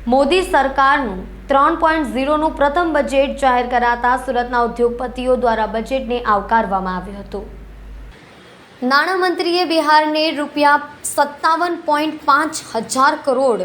મોદી સરકારનું 3.0નું પ્રથમ બજેટ જાહેર કરાતા સુરતના ઉદ્યોગપતિઓ દ્વારા બજેટને આવકારવામાં આવ્યું હતું. નાણામંત્રીએ બિહારને ₹57.5 હજાર કરોડ,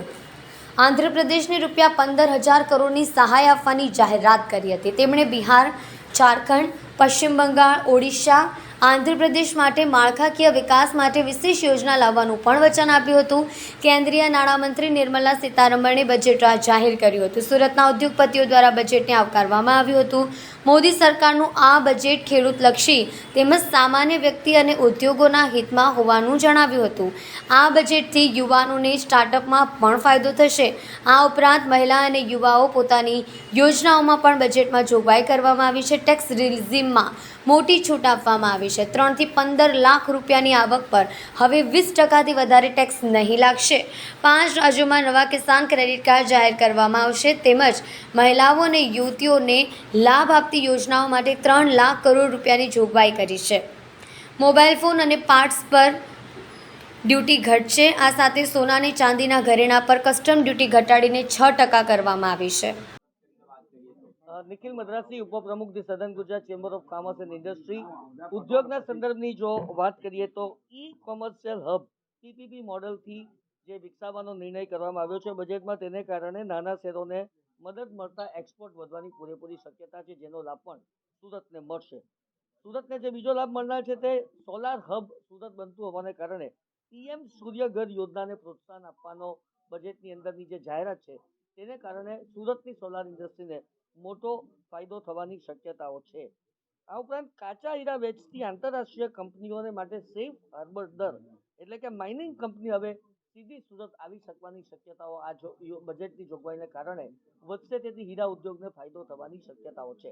આંધ્રપ્રદેશને ₹15,000 કરોડની સહાય આપવાની જાહેરાત કરી હતી. તેમણે બિહાર, ઝારખંડ, પશ્ચિમ બંગાળ, ઓડિશા, આંધ્રપ્રદેશ માટે માળખાકીય વિકાસ માટે વિશેષ યોજના લાવવાનું પણ વચન આપ્યું હતું. કેન્દ્રીય નાણામંત્રી નિર્મલા સીતારમણે બજેટ જાહેર કર્યું હતું. સુરતના ઉદ્યોગપતિઓ દ્વારા બજેટને આવકારવામાં આવ્યું હતું. મોદી સરકારનું આ બજેટ ખેડૂતલક્ષી તેમજ સામાન્ય વ્યક્તિ અને ઉદ્યોગોના હિતમાં હોવાનું જણાવ્યું હતું. આ બજેટથી યુવાનોને સ્ટાર્ટઅપમાં પણ ફાયદો થશે. આ ઉપરાંત મહિલા અને યુવાઓ પોતાની યોજનાઓમાં પણ બજેટમાં જોગવાઈ કરવામાં આવી છે. ટેક્સ રિઝીમમાં મોટી છૂટ આપવામાં આવી છે. 3 થી 15 લાખ રૂપિયાની આવક પર હવે 20% વધારે ટેક્સ નહીં લાગશે. 5 રાજ્યોમાં નવા કિસાન ક્રેડિટ કાર્ડ જાહેર કરવામાં આવશે. તેમજ મહિલાઓ અને યુવતીઓને લાભ આપતી યોજનાઓ માટે 3 લાખ કરોડ રૂપિયાની જોગવાઈ કરી છે. મોબાઈલ ફોન અને પાર્ટ્સ પર ડ્યુટી ઘટશે. આ સાથે સોના અને ચાંદીના ઘરેણાં પર કસ્ટમ ડ્યુટી ઘટાડીને 6% કરવામાં આવી છે. નિખિલ મદ્રાસી ઉપપ્રમુખ ધી સધન Gujarat chamber of commerce and industry. ઉદ્યોગના સંદર્ભની જો વાત કરીએ તો ઈ કોમર્શિયલ હબ પીપીપી મોડલથી જે વિકસાવવાનો નિર્ણય કરવામાં આવ્યો છે બજેટમાં, તેને કારણે નાના શહેરોને મદદ મળતા એક્સપોર્ટ વધવાની પૂરેપૂરી શક્યતા છે, જેનો લાભ પણ સુરતને મળશે. સુરતને જે બીજો લાભ મળનાર છે તે સોલાર હબ સુરત બનતું હોવાને કારણે પીએમ સૂર્યઘર યોજનાને પ્રોત્સાહન આપવાનો બજેટની અંદરની જે જાહેરાત છે તેને કારણે સુરતની સોલાર ઇન્ડસ્ટ્રીને મોટો ફાયદો થવાની શક્યતાઓ છે. આ ઉપરાંત કાચા હીરા વેચતી આંતરરાષ્ટ્રીય કંપનીઓને માટે સેફ હાર્બર દર એટલે કે માઇનિંગ કંપની હવે સીધી સુરત આવી શકવાની શક્યતાઓ આ બજેટની જોગવાઈને કારણે વધશે. તેથી હીરા ઉદ્યોગને ફાયદો થવાની શક્યતાઓ છે.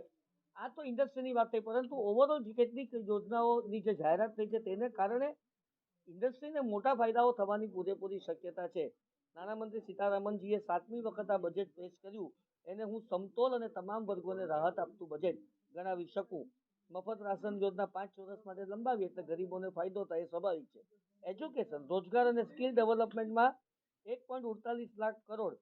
આ તો ઇન્ડસ્ટ્રીની વાત થઈ, પરંતુ ઓવરઓલ કેટલીક યોજનાઓની જે જાહેરાત થઈ છે તેને કારણે ઇન્ડસ્ટ્રીને મોટા ફાયદાઓ થવાની પૂરેપૂરી શક્યતા છે. નાણામંત્રી સીતારામનજીએ 7મી વખત આ બજેટ પેશ કર્યું. એને હું સમતોલ અને તમામ વર્ગોને રાહત આપતું બજેટ ગણાવી શકું. મફત રાશન યોજના 5 વર્ષ માટે લંબાવી એટલે ગરીબોને ફાયદો થાય, એ સ્વાભાવિક છે. એજ્યુકેશન, રોજગાર અને સ્કિલ ડેવલપમેન્ટમાં 1.48 લાખ કરોડ,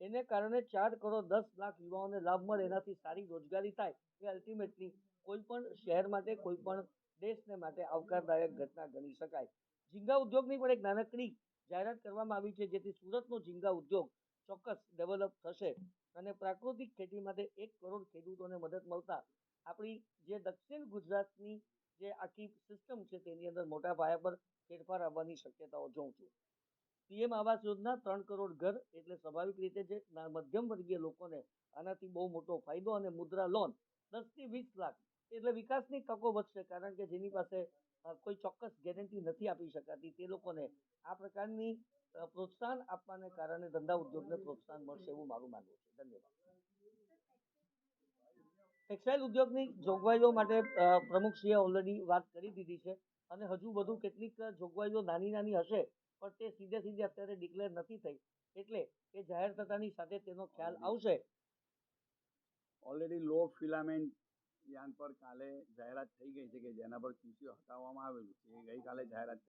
એને કારણે 4.10 કરોડ યુવાઓને લાભ મળે, એનાથી સારી રોજગારી થાય, એ અલ્ટિમેટલી કોઈ પણ શહેર માટે, કોઈ પણ દેશને માટે આવકારદાયક ઘટના ગણી શકાય. ઝીંગા ઉદ્યોગની પણ એક નાનકડી જાહેરાત કરવામાં આવી છે, જેથી સુરતનો ઝીંગા ઉદ્યોગ ચોક્કસ ડેવલપ થશે અને પ્રાકૃતિક ખેતી માટે 1 કરોડ ખેડૂતોને મદદ મળતા આપણી જે દક્ષિણ ગુજરાતની જે આખી સિસ્ટમ છે તેની અંદર મોટા પાયા પર ફેરફાર આવવાની શક્યતાઓ જોઉં છું. પીએમ આવાસ યોજના 3 કરોડ ઘર એટલે સ્વાભાવિક રીતે જે મધ્યમ વર્ગીય લોકોને આનાથી બહુ મોટો ફાયદો, અને મુદ્રા લોન 10 થી 20 લાખ એટલે વિકાસની તકો વધશે, કારણ કે જેની પાસે કોઈ ચોક્કસ ગેરંટી નથી આપી શકાતી તે લોકોને આ પ્રકારની પ્રોત્સાહન આપવાને કારણે ધંધા ઉદ્યોગને પ્રોત્સાહન મળશે એવું મારું માનવું છે. ધન્યવાદ. ટેક્સટાઇલ ઉદ્યોગની જોગવાઈઓ માટે પ્રમુખશ્રીએ ઓલરેડી વાત કરી દીધી છે, અને હજુ વધુ કેટલીક જોગવાઈઓ નાની નાની હશે પણ તે સીધે અત્યારે ડિક્લેર નથી થઈ, એટલે એ જાહેર થતાની સાથે તેનો ખ્યાલ આવશે. ઓલરેડી લો ફિલામેન્ટ યાન પર કાલે જાહેરાત થઈ ગઈ છે કે જેના પર QC હટાવવામાં આવેલું છે. ગઈકાલે જાહેરાત